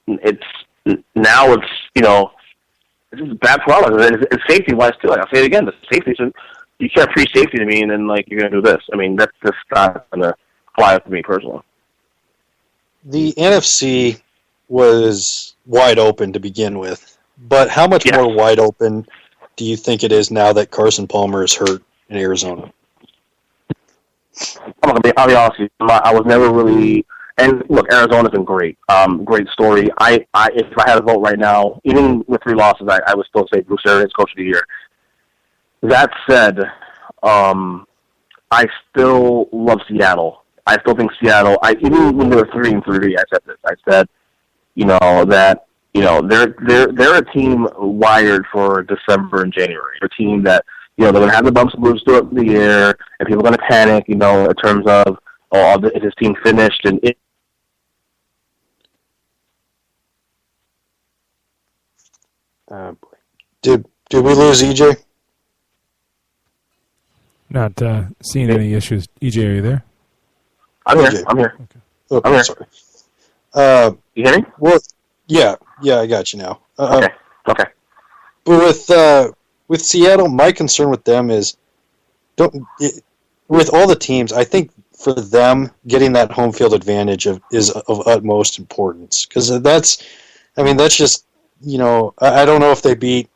it's just bad product. It's safety-wise, too. Like, I'll say it again. The safety, you can't preach safety to me and then, like, you're going to do this. I mean, that's just not going to fly up to me personally. The NFC was wide open to begin with, but how much more wide open do you think it is now that Carson Palmer is hurt in Arizona? I'll be honest with you. I was never really... And, look, Arizona's been great. Great story. If I had a vote right now, even with 3 losses, I would still say Bruce Arians Coach of the Year. That said, I still love Seattle. I still think Seattle, even when they were 3-3, I said this. I said, that, they're a team wired for December and January. They're a team that, they're going to have the bumps and bruises throughout the year, and people are going to panic, in terms of, is this team finished? And did we lose EJ? Not seeing any issues. EJ, are you there? I'm here. Okay. I'm here. Sorry. You hear me? Well, yeah, I got you now. Okay. But with Seattle, my concern with them is, with all the teams, I think for them getting that home field advantage is of utmost importance, because that's just, I don't know if they beat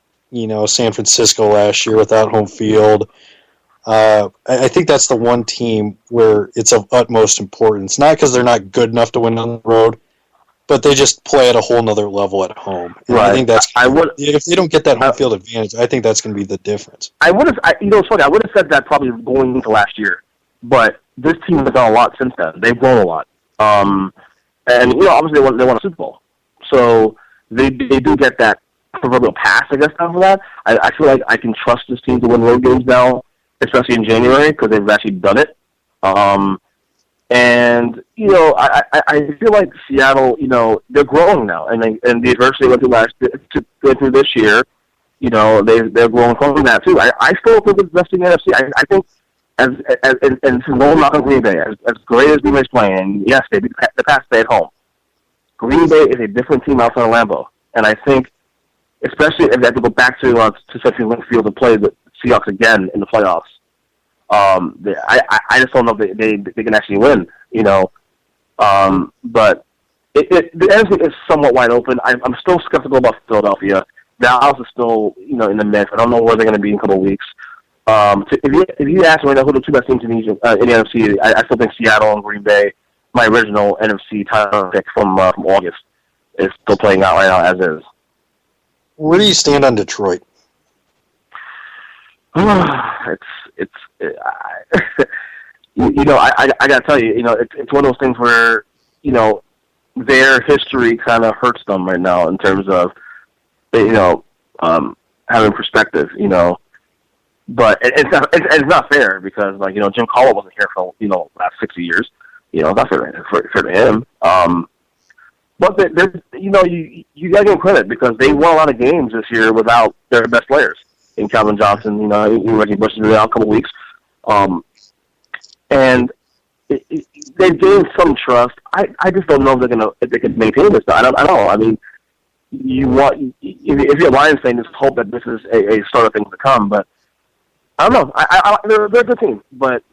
San Francisco last year without home field. I think that's the one team where it's of utmost importance, not because they're not good enough to win on the road, but they just play at a whole nother level at home. And right. I think if they don't get that home field advantage, I think that's going to be the difference. It's funny. I would have said that probably going into last year, but this team has done a lot since then. They've grown a lot, and obviously they won a Super Bowl, so they do get that proverbial pass, I guess, after that. I feel like I can trust this team to win road games now, especially in January, because they've actually done it. And I feel like Seattle, they're growing now, and the adversity went through this year, they're growing from that too. I still think it's the best team in the NFC. I think and roll knock on Green Bay, as great as Green Bay's playing, yes, they passed stay at home. Green Bay is a different team outside of Lambeau, and I think, especially if they have to go back to CenturyLink Field and play the Seahawks again in the playoffs, I just don't know if they can actually win, but the NFC is somewhat wide open. I'm still skeptical about Philadelphia. Dallas is still, in the mix. I don't know where they're going to be in a couple of weeks. If you ask me right now who the 2 best teams in the NFC, I still think Seattle and Green Bay, my original NFC title pick from August, is still playing out right now as is. Where do you stand on Detroit? I gotta tell you, it's one of those things where, their history kind of hurts them right now in terms of, having perspective, but it's not fair because, like, Jim Caldwell wasn't here for, last 60 years, it's not fair to him. But you gotta give them credit because they won a lot of games this year without their best players. In Calvin Johnson, Reggie Bush has been out a couple weeks. And they've gained some trust. I just don't know if they can maintain this. I don't know. I mean, if you're a Lions fan, just hope that this is a start of things to come. But I don't know. They're a good team, but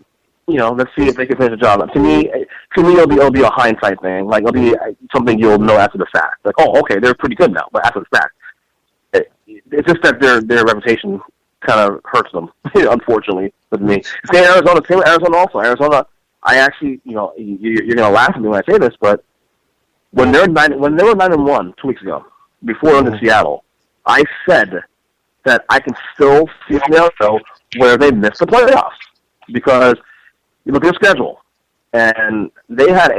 let's see if they can finish the job. To me, it'll be a hindsight thing. Like, it'll be something you'll know after the fact. Like, oh, okay, they're pretty good now, but after the fact. It's just that their reputation kind of hurts them, unfortunately, with me. Same Arizona also. Arizona, I actually, you're going to laugh at me when I say this, but when they were 9-1 2 weeks ago, before under Seattle, I said that I can still see a scenario where they missed the playoffs because you look at their schedule, and they had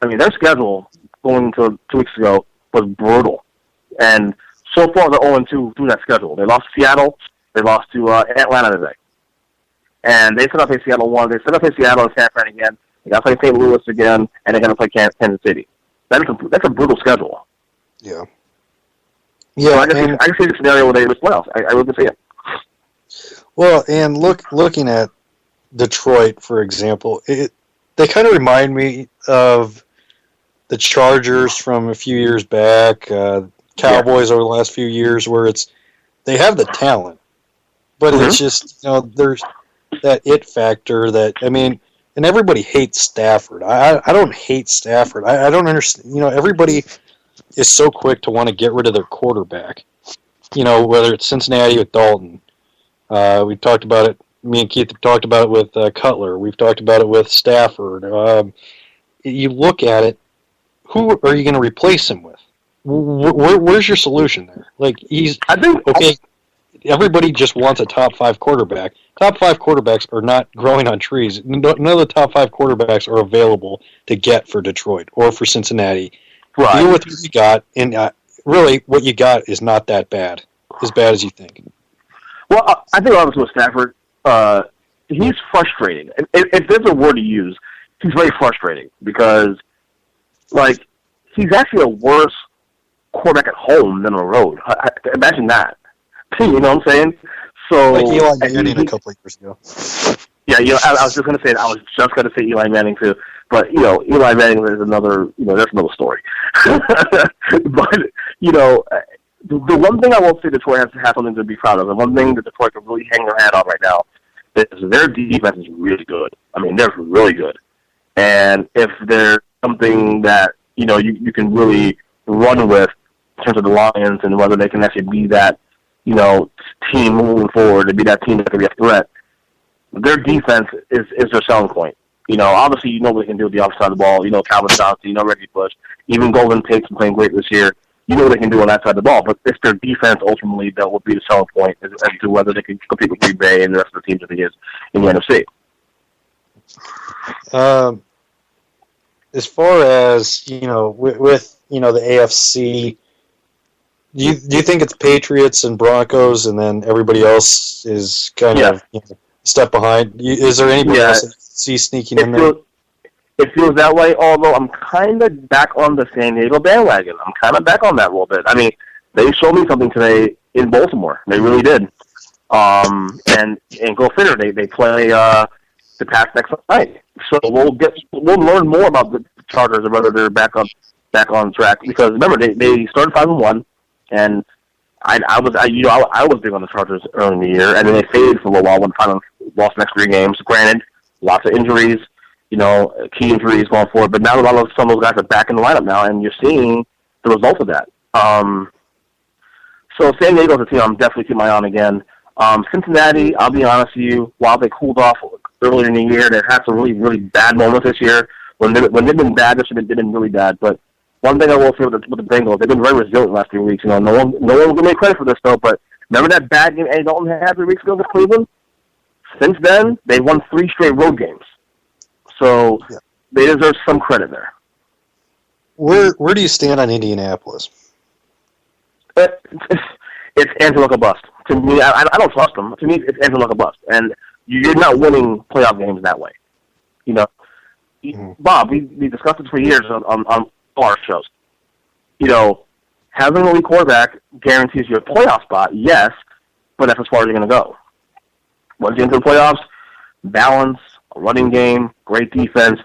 their schedule going into 2 weeks ago was brutal, and so far, they're 0-2 through that schedule. They lost to Seattle. They lost to Atlanta today. And they set up a Seattle 1. They set up a Seattle and San Fran again. They got to play St. Louis again, and they're going to play Kansas City. That's a brutal schedule. Yeah. Yeah. So I can see the scenario where they miss playoffs. I really can see it. Well, and looking at Detroit, for example, they kind of remind me of the Chargers from a few years back, Cowboys over the last few years, where they have the talent, but it's just, there's that it factor that, and everybody hates Stafford. I don't hate Stafford. I don't understand. Everybody is so quick to want to get rid of their quarterback. Whether it's Cincinnati with Dalton. We've talked about it. Me and Keith have talked about it with Cutler. We've talked about it with Stafford. You look at it, who are you going to replace him with? Where's your solution there? Okay, everybody just wants a top 5 quarterback. Top 5 quarterbacks are not growing on trees. None of the top 5 quarterbacks are available to get for Detroit or for Cincinnati. Right. Deal with what you got, and really what you got is not that bad, as bad as you think. Well, I think obviously with Stafford, he's frustrating. If there's a word to use, he's very frustrating because, he's actually a worse quarterback at home than on the road. Imagine that. You know what I'm saying? So, like Eli Manning a couple of years ago. Yeah, I was just going to say that. I was just going to say Eli Manning too. But, Eli Manning is another, that's another story. But, the one thing I will say Detroit has to have something to be proud of, and one thing that Detroit can really hang their hat on right now, is their defense is really good. They're really good. And if there's something that, you can really run with in terms of the Lions and whether they can actually be that, team moving forward and be that team that can be a threat, their defense is their selling point. Obviously, what they can do with the offside of the ball. Calvin Johnson, Reggie Bush, even Golden Tate's been playing great this year. What they can do on that side of the ball. But it's their defense ultimately that will be the selling point as to whether they can compete with Green Bay and the rest of the teams that he is in the NFC. As far as, with the AFC, do you think it's Patriots and Broncos and then everybody else is kind of a step behind? Is there anybody else that you see sneaking in there? It feels that way, although I'm kind of back on the San Diego bandwagon. I'm kind of back on that a little bit. They showed me something today in Baltimore. They really did. And go figure, they play the Pats next night. So we'll learn more about the Chargers and whether they're back on track. Because remember, they started 5-1, and I was big on the Chargers early in the year, and then they faded for a little while when finally lost the next 3 games. Granted, lots of injuries. Key injuries going forward. But now some of those guys are back in the lineup now, and you're seeing the result of that. So San Diego's a team I'm definitely keeping my eye on again. Cincinnati, I'll be honest with you, while they cooled off earlier in the year, they've had some really, really bad moments this year. When they've been bad, they've been really bad. But one thing I will say with the Bengals, they've been very resilient the last few weeks. No one will give me credit for this, though, but remember that bad game Andy Dalton had 3 weeks ago with Cleveland? Since then, they won 3 straight road games. So they deserve some credit there. Where do you stand on Indianapolis? It's Angelica bust. To me, I don't trust them. To me, it's Angelica bust. And you're not winning playoff games that way. Bob, we discussed this for years on our shows. Having a elite quarterback guarantees you a playoff spot, yes, but that's as far as you're going to go. Once you get into the playoffs, balance, a running game, great defense.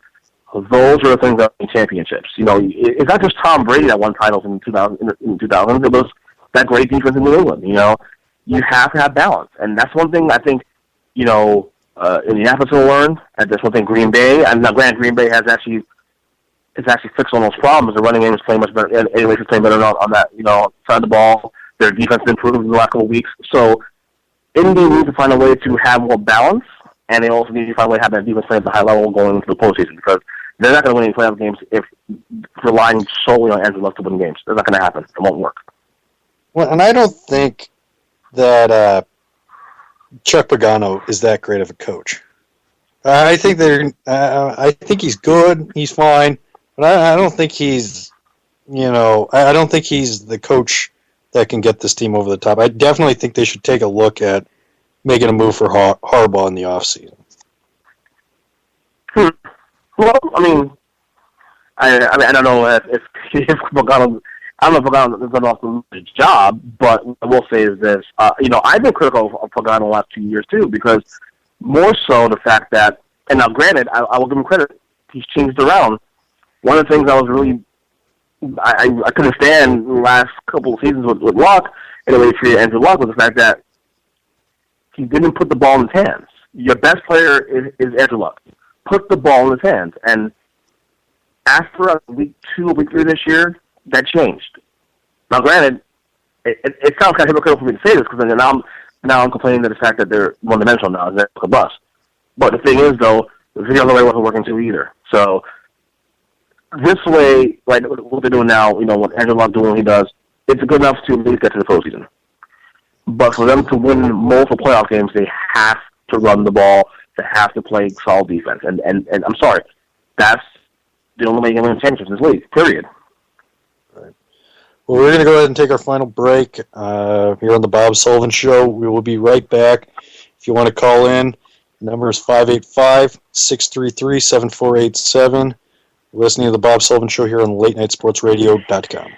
Those are the things that win championships. It's not just Tom Brady that won titles in 2000. It was that great defense in New England. You have to have balance, and that's one thing I think. Indianapolis will learn, and that's one thing Green Bay. And now, granted, Green Bay has actually fixed all those problems. The running game is playing much better. Anyways, it's playing better on that side of the ball. Their defense has improved in the last couple of weeks. So, Indy needs to find a way to have more balance. And they also need to find a way to have that defense play at the high level going into the postseason, because they're not going to win any playoff games if relying solely on Andrew Luck to win games. That's not going to happen. It won't work. Well, and I don't think that Chuck Pagano is that great of a coach. I think I think he's good. He's fine, but I don't think he's. I don't think he's the coach that can get this team over the top. I definitely think they should take a look at making a move for Harbaugh in the offseason. Well, I don't know if Pagano. I don't know if Pagano is going to lose his job, but what I will say is this. I've been critical of Pagano the last 2 years too, because more so the fact that, and now granted, I will give him credit, he's changed around. One of the things I was really I couldn't stand the last couple of seasons with Luck, and the way he treated Andrew Luck was the fact that he didn't put the ball in his hands. Your best player is Andrew Luck. Put the ball in his hands. And after week 2 or week 3 this year, that changed. Now, granted, it sounds kind of hypocritical for me to say this because now I'm complaining to the fact that they're one-dimensional now. They're a bust. But the thing is, though, the other way wasn't working too either. So this way, like what they're doing now, what Andrew Luck doing what he does, it's good enough to at least get to the postseason. But for them to win multiple playoff games, they have to run the ball. They have to play solid defense. And I'm sorry, that's the only way you can win championships in this league, period. Right. Well, we're going to go ahead and take our final break here on the Bob Sullivan Show. We will be right back. If you want to call in, the number is 585-633-7487. Listening to the Bob Sullivan Show here on LateNightSportsRadio.com.